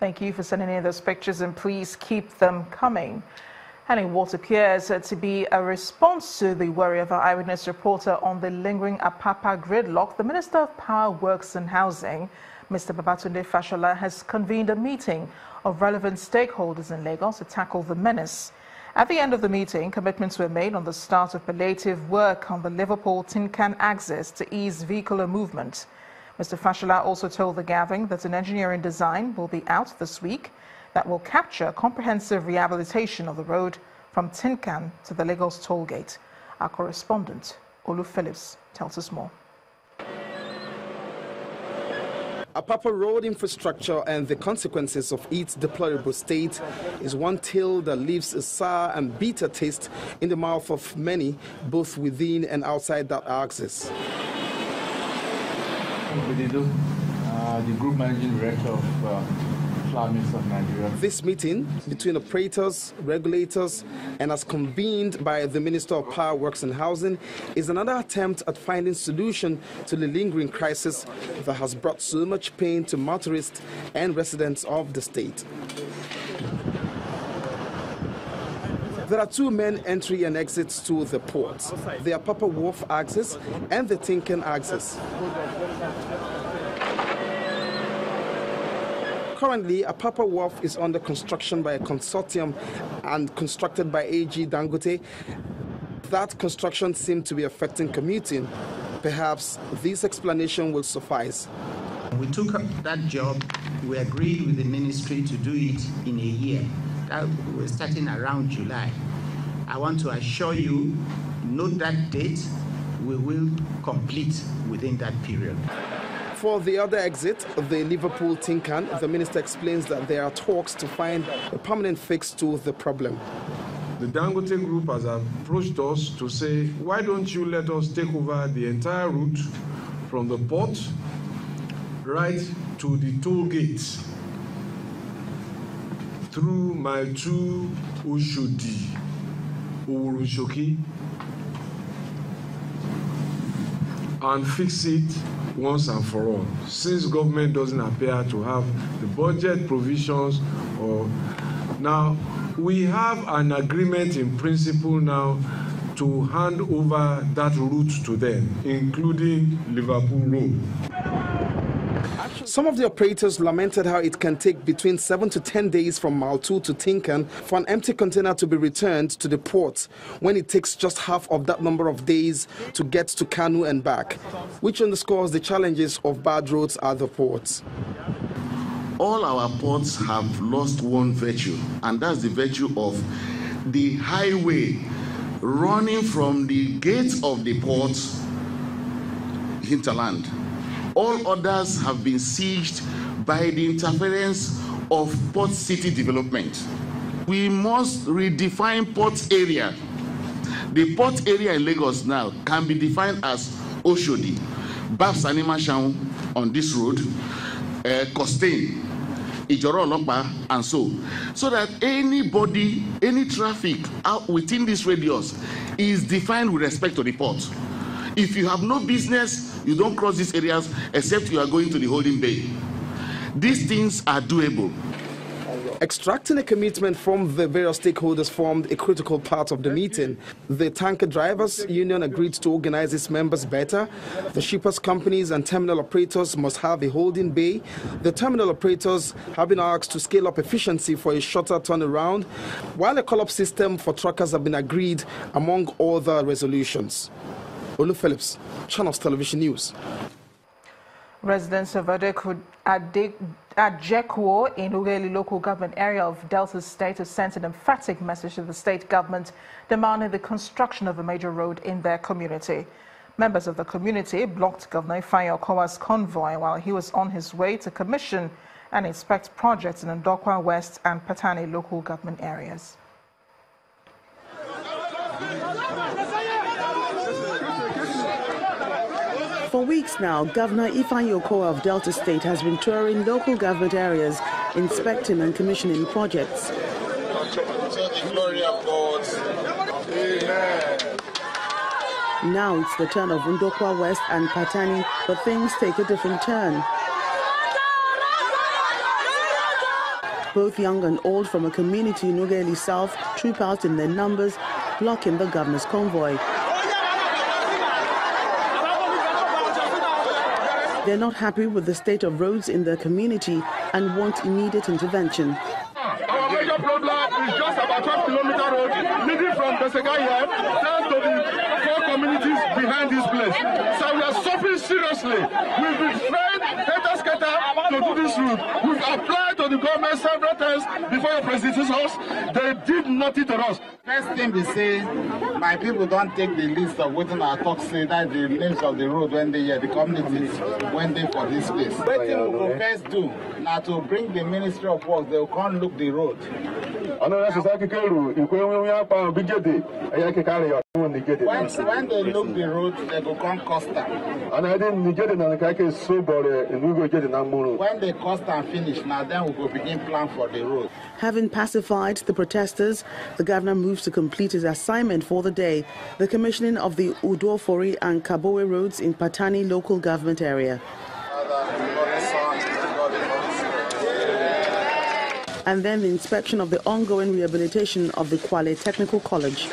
Thank you for sending in those pictures, and please keep them coming. And in what appears to be a response to the worry of our eyewitness reporter on the lingering Apapa gridlock, the Minister of Power, Works and Housing, Mr. Pt.2 Fashola, has convened a meeting of relevant stakeholders in Lagos to tackle the menace. At the end of the meeting, commitments were made on the start of palliative work on the Liverpool-Tinkan axis to ease vehicular movement. Mr. Fashola also told the gathering that an engineering design will be out this week that will capture comprehensive rehabilitation of the road from Tinkan to the Lagos toll gate. Our correspondent, Olu Phillips, tells us more. Apapa road infrastructure and the consequences of its deplorable state is one tale that leaves a sour and bitter taste in the mouth of many, both within and outside that axis. The Group Managing Director of of Nigeria. This meeting between operators, regulators, and as convened by the Minister of Power, Works and Housing is another attempt at finding solution to the lingering crisis that has brought so much pain to motorists and residents of the state. There are two main entry and exits to the port, the Apapa Wharf axis and the Tinkan axis. Currently, Apapa Wharf is under construction by a consortium and constructed by AG Dangote. That construction seemed to be affecting commuting. Perhaps this explanation will suffice. We took up that job. We agreed with the ministry to do it in a year. We're starting around July. I want to assure you, note that date, we will complete within that period. For the other exit, the Liverpool-Tinkan, the minister explains that there are talks to find a permanent fix to the problem. The Dangote Group has approached us to say, why don't you let us take over the entire route from the port right to the toll gates through Mile 2, Oshodi, Owuroshoki, and fix it once and for all, since government doesn't appear to have the budget provisions. Now we have an agreement in principle now to hand over that route to them, including Liverpool Road. Some of the operators lamented how it can take between 7 to 10 days from Mile 2 to Tinkan for an empty container to be returned to the port, when it takes just half of that number of days to get to Kanu and back, which underscores the challenges of bad roads at the ports. All our ports have lost one virtue, and that's the virtue of the highway running from the gates of the port hinterland. All others have been sieged by the interference of port city development. We must redefine port area. The port area in Lagos now can be defined as Oshodi, Babs Animashaun on this road, Costain, Ijoro Olokpa, and so that anybody, any traffic out within this radius is defined with respect to the port. If you have no business, you don't cross these areas except you are going to the holding bay. These things are doable. Extracting a commitment from the various stakeholders formed a critical part of the meeting. The Tanker Drivers Union agreed to organize its members better. The shippers companies and terminal operators must have a holding bay. The terminal operators have been asked to scale up efficiency for a shorter turnaround, while a call-up system for truckers have been agreed, among other resolutions. Olu Phillips, Channels Television News. Residents of Adjekwo in Ughelli local government area of Delta State have sent an emphatic message to the state government demanding the construction of a major road in their community. Members of the community blocked Governor Ifeanyi Okowa's convoy while he was on his way to commission and inspect projects in Ndokwa West and Patani local government areas. For weeks now, Governor Ifeanyi Okowa of Delta State has been touring local government areas, inspecting and commissioning projects. Now it's the turn of Ndokwa West and Patani, but things take a different turn. Both young and old from a community in Ughelli South troop out in their numbers, blocking the governor's convoy. They're not happy with the state of roads in their community and want immediate intervention. Our major problem is just about 12-kilometer road leading from Besegaya down to the 4 communities behind this place. So we are suffering seriously. We've been trained, to do this route. We've applied to the government several times before your president's house. They did nothing to us. First thing they say, my people don't take the list of what I talk say that the names of the road when they the communities when they for this place. What we will first do now to bring the Ministry of Works, they will come look the road. When they look the road, they will come costa. When they cost and finish, now then we will begin plan for the road. Having pacified the protesters, the governor moves to complete his assignment for the day, the commissioning of the Udofori and Kabowe roads in Patani local government area. And then the inspection of the ongoing rehabilitation of the Kwale Technical College.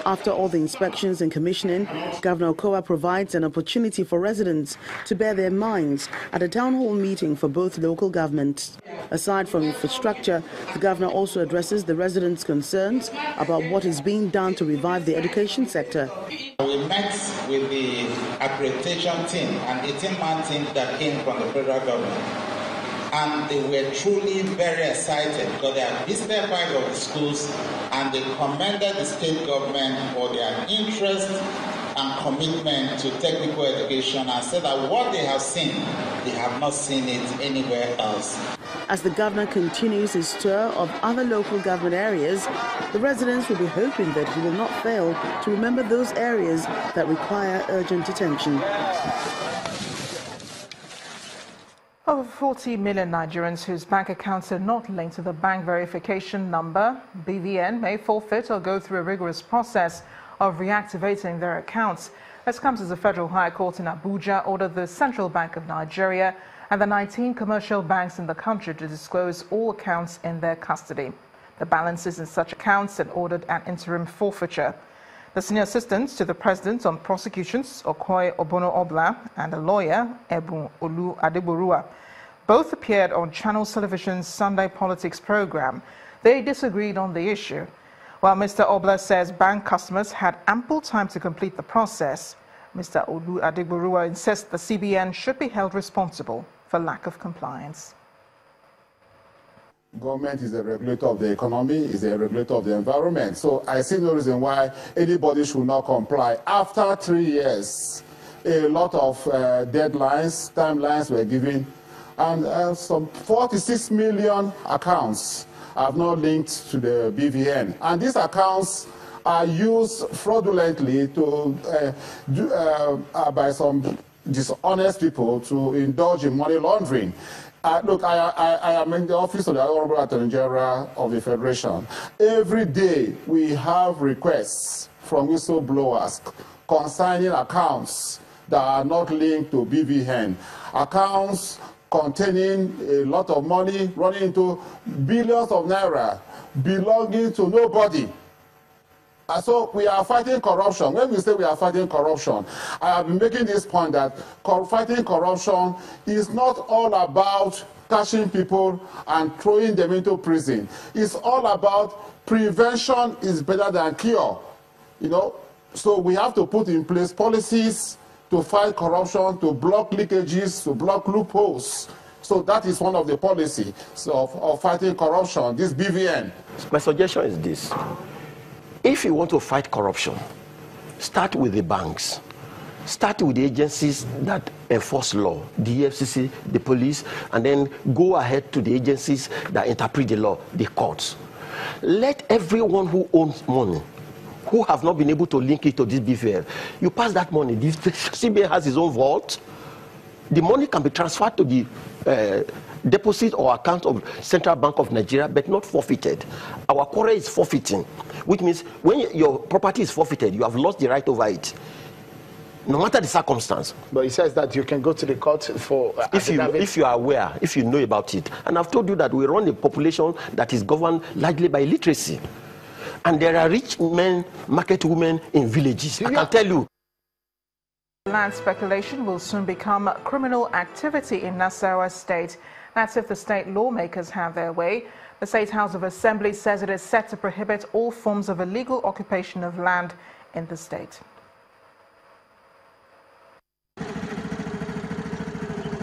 After all the inspections and commissioning, Governor Okowa provides an opportunity for residents to bear their minds at a town hall meeting for both local governments. Aside from infrastructure, the governor also addresses the residents' concerns about what is being done to revive the education sector. We met with the accreditation team, an 18-man team that came from the federal government. And they were truly very excited because they had visited 5 of the schools and they commended the state government for their interest and commitment to technical education and said that what they have seen, they have not seen it anywhere else. As the governor continues his tour of other local government areas, the residents will be hoping that he will not fail to remember those areas that require urgent attention. Over 40 million Nigerians whose bank accounts are not linked to the bank verification number, BVN, may forfeit or go through a rigorous process of reactivating their accounts. This comes as the Federal High Court in Abuja ordered the Central Bank of Nigeria and the 19 commercial banks in the country to disclose all accounts in their custody, the balances in such accounts, and ordered an interim forfeiture. The senior assistant to the president on prosecutions, Okoye Obono Obla, and a lawyer, Ebun Olu Adeborua, both appeared on Channel Television's Sunday Politics program. They disagreed on the issue. While Mr. Obla says bank customers had ample time to complete the process, Mr. Olu Adeborua insists the CBN should be held responsible for lack of compliance. Government is a regulator of the economy, is a regulator of the environment. So I see no reason why anybody should not comply. After 3 years, a lot of deadlines, timelines were given, and some 46 million accounts are not linked to the BVN. And these accounts are used fraudulently by some dishonest people to indulge in money laundering. Look, I am in the office of the Honorable Attorney General of the Federation. Every day we have requests from whistleblowers concerning accounts that are not linked to BVN, accounts containing a lot of money running into billions of naira belonging to nobody. So we are fighting corruption. When we say we are fighting corruption, I have been making this point that fighting corruption is not all about catching people and throwing them into prison. It's all about prevention is better than cure. You know, so we have to put in place policies to fight corruption, to block leakages, to block loopholes. So that is one of the policies of fighting corruption, this BVN. My suggestion is this. If you want to fight corruption, start with the banks. Start with the agencies that enforce law, the EFCC, the police, and then go ahead to the agencies that interpret the law, the courts. Let everyone who owns money, who have not been able to link it to this BVN, you pass that money. The CBN has its own vault. The money can be transferred to the deposit or account of Central Bank of Nigeria, but not forfeited. Our quarrel is forfeiting, which means when your property is forfeited, you have lost the right over it. no matter the circumstance. But he says that you can go to the court for... if you are aware, if you know about it. And I've told you that we run a population that is governed largely by literacy. And there are rich men, market women in villages. I can tell you. Land speculation will soon become criminal activity in Nasarawa State. That's if the state lawmakers have their way. The State House of Assembly says it is set to prohibit all forms of illegal occupation of land in the state.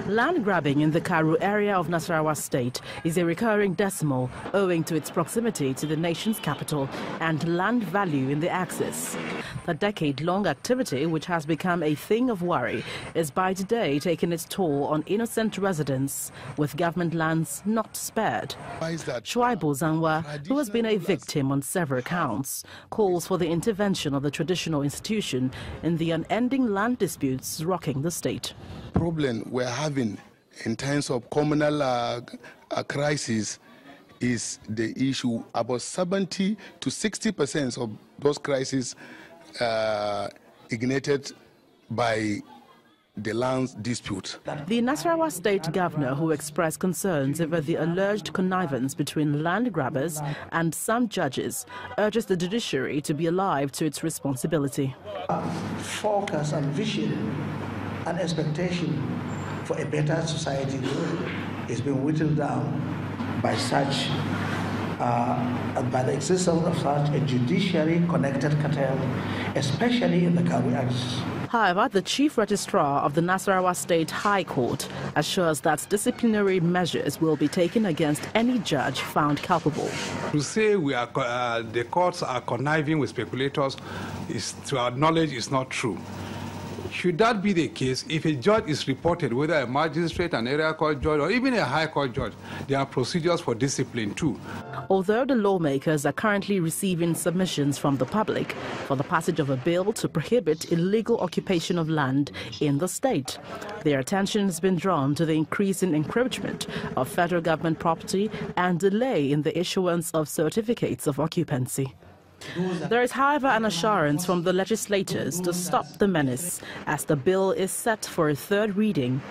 Land grabbing in the Karu area of Nasarawa State is a recurring decimal owing to its proximity to the nation's capital and land value in the axis. The decade-long activity, which has become a thing of worry, is by today taking its toll on innocent residents, with government lands not spared. Shuaibu Zanwa, who has been a victim on several counts, calls for the intervention of the traditional institution in the unending land disputes rocking the state. Problem we're having in terms of communal crisis is the issue. About 70 to 60% of those crises ignited by the land dispute. The Nasarawa State Governor, who expressed concerns over the alleged connivance between land grabbers and some judges, urges the judiciary to be alive to its responsibility. Focus and vision and expectation for a better society is being whittled down by such, by the existence of such a judiciary-connected cartel, especially in the Karu axis. However, the Chief Registrar of the Nasarawa State High Court assures that disciplinary measures will be taken against any judge found culpable. To say the courts are conniving with speculators, to our knowledge, is not true. Should that be the case, if a judge is reported, whether a magistrate, an area court judge, or even a high court judge, there are procedures for discipline too. Although the lawmakers are currently receiving submissions from the public for the passage of a bill to prohibit illegal occupation of land in the state, their attention has been drawn to the increasing encroachment of federal government property and delay in the issuance of certificates of occupancy. There is, however, an assurance from the legislators to stop the menace as the bill is set for a third reading.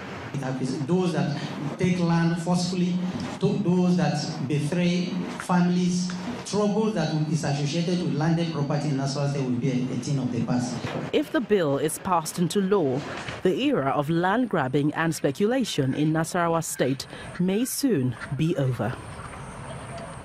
Those that take land forcefully, those that betray families, trouble that is associated with landed property in Nasarawa State will be a thing of the past. If the bill is passed into law, the era of land grabbing and speculation in Nasarawa State may soon be over.